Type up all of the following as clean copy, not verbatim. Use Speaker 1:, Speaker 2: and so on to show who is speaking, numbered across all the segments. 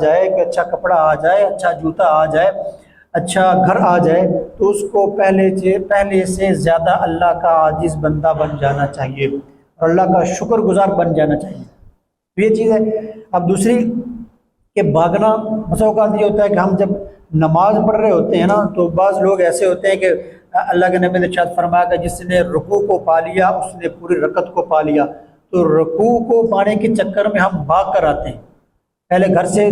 Speaker 1: جائے کہ اچھا کپڑا آ جائے، اچھا جوتا آ جائے، اچھا گھر آ جائے، تو اس کو پہلے سے زیادہ اللہ کا عاجز بندہ بن جانا چاہیے اور اللہ کا شکر گزار بن جانا چاہیے. تو یہ چیز ہے. اب دوسری کہ بھاگنا، بسا اوقات یہ ہوتا ہے کہ ہم جب نماز پڑھ رہے ہوتے ہیں نا، تو بعض لوگ ایسے ہوتے ہیں کہ اللہ کے نبی نے ارشاد فرمایا کہ جس نے رکوع کو پا لیا اس نے پوری رکعت کو پا لیا. تو رکوع کو پانے کے چکر میں ہم بھاگ کر آتے ہیں. پہلے گھر سے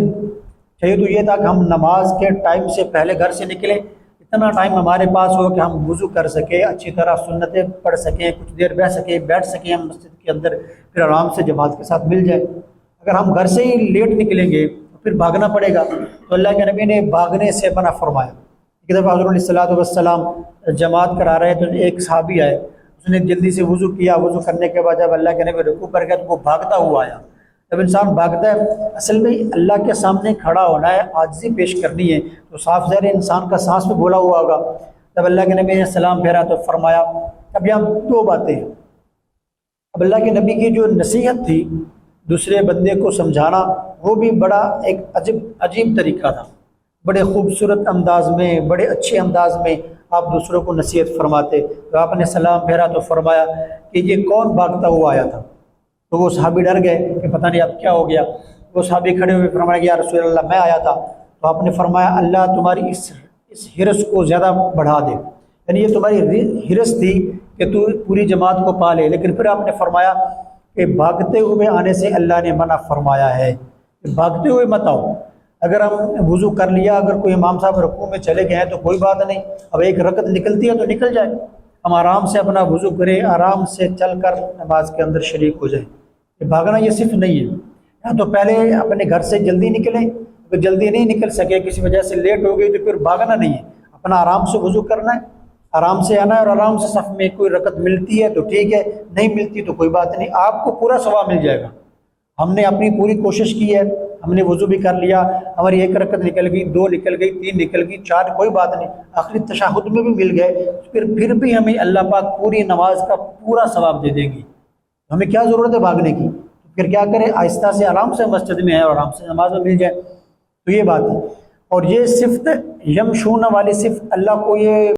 Speaker 1: چاہیے تو یہ تھا کہ ہم نماز کے ٹائم سے پہلے گھر سے نکلیں، اتنا ٹائم ہمارے پاس ہو کہ ہم وضو کر سکیں، اچھی طرح سنتیں پڑھ سکیں، کچھ دیر بیٹھ سکیں ہم مسجد کے اندر، پھر آرام سے جماعت کے ساتھ مل جائے. اگر ہم گھر سے ہی لیٹ نکلیں گے تو پھر بھاگنا پڑے گا. تو اللہ کے نبی نے بھاگنے سے منع فرمایا. ایک دفعہ حضور علیہ الصلوۃ والسلام جماعت کرا رہے تو ایک صحابی آئے، اس نے جلدی سے وضو کیا. وضو کرنے کے بعد جب اللہ کے نبی رکوع پر گیا تو وہ بھاگتا ہوا آیا. جب انسان بھاگتا ہے، اصل میں اللہ کے سامنے کھڑا ہونا ہے، عاجزی پیش کرنی ہے، تو صاف ظاہر ہے انسان کا سانس بھی بولا ہوا ہوگا. جب اللہ کے نبی نے سلام پھیرا تو فرمایا. اب یہاں دو باتیں ہیں. اب اللہ کے نبی کی جو نصیحت تھی دوسرے بندے کو سمجھانا، وہ بھی بڑا ایک عجیب طریقہ تھا. بڑے خوبصورت انداز میں، بڑے اچھے انداز میں آپ دوسروں کو نصیحت فرماتے. تو آپ نے سلام پھیرا تو فرمایا کہ یہ کون بھاگتا ہوا آیا تھا؟ تو وہ صحابی ڈر گئے کہ پتہ نہیں اب کیا ہو گیا. وہ صحابی کھڑے ہوئے فرمایا کہ یا رسول اللہ میں آیا تھا. تو آپ نے فرمایا اللہ تمہاری اس ہرس کو زیادہ بڑھا دے. یعنی یہ تمہاری ہرس تھی کہ تو پوری جماعت کو پا لے. لیکن پھر آپ نے فرمایا کہ بھاگتے ہوئے آنے سے اللہ نے منع فرمایا ہے کہ بھاگتے ہوئے مت آؤ. اگر ہم وضو کر لیا، اگر کوئی امام صاحب رکوع میں چلے گئے ہیں تو کوئی بات نہیں، اب ایک رکعت نکلتی ہے تو نکل جائے، ہم آرام سے اپنا وضو کریں، آرام سے چل کر نماز کے اندر شریک ہو جائیں. بھاگنا یہ صرف نہیں ہے. یا تو پہلے اپنے گھر سے جلدی نکلیں، اگر جلدی نہیں نکل سکے، کسی وجہ سے لیٹ ہو گئی، تو پھر بھاگنا نہیں ہے، اپنا آرام سے وضو کرنا ہے، آرام سے آنا ہے اور آرام سے صف میں. کوئی رکعت ملتی ہے تو ٹھیک ہے، نہیں ملتی تو کوئی بات نہیں، آپ کو پورا ثواب مل جائے گا. ہم نے اپنی پوری کوشش کی ہے، ہم نے وضو بھی کر لیا، ہماری ایک رکعت نکل گئی، دو نکل گئی، تین نکل گئی، چار، کوئی بات نہیں، آخری تشہد میں بھی مل گئے، پھر بھی ہمیں اللہ پاک پوری نماز کا پورا ثواب دے دیں گی. ہمیں کیا ضرورت ہے بھاگنے کی؟ پھر کیا کریں، آہستہ سے آرام سے مسجد میں آئے اور آرام سے نماز میں مل جائے. تو یہ بات ہے. اور یہ صفت یمشون والی صفت اللہ کو یہ